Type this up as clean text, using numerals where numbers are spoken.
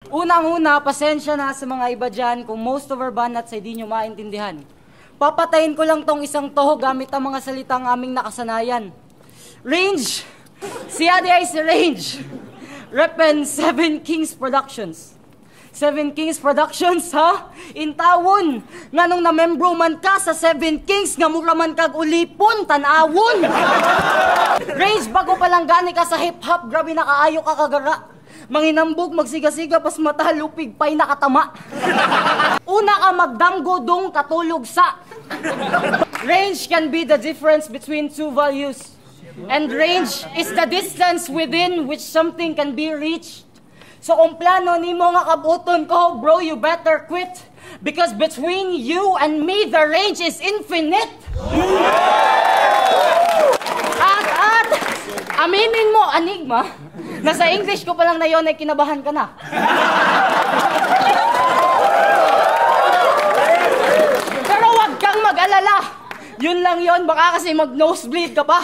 Unang-una, pasensya na sa mga iba dyan kung most of our bannats ay di nyo maintindihan. Papatayin ko lang tong isang toho gamit ang mga salitang aming nakasanayan. Range! Siya di ay si Range. Repen 7 Kings Productions. 7 Kings Productions, ha? Intawon! Nga nung na-membro man ka sa 7 Kings, nga mura man kag ulipon, tanawon! Range, bago pa lang gani ka sa hip-hop, grabe na kaayo ka kagara. Manginambog, magsiga-siga, pas mata, lupig, pa'y nakatama. Una ka magdamgo dong katulog sa. Range can be the difference between two values. And range is the distance within which something can be reached. So kung plano ni mo nga kabuton ko, bro, you better quit. Because between you and me, the range is infinite. At, aminin mo, Enigma, nasa English ko pa lang na yun ay kinabahan ka na. Pero wag kang mag-alala. Yun lang yun, baka kasi mag-nosebleed ka pa.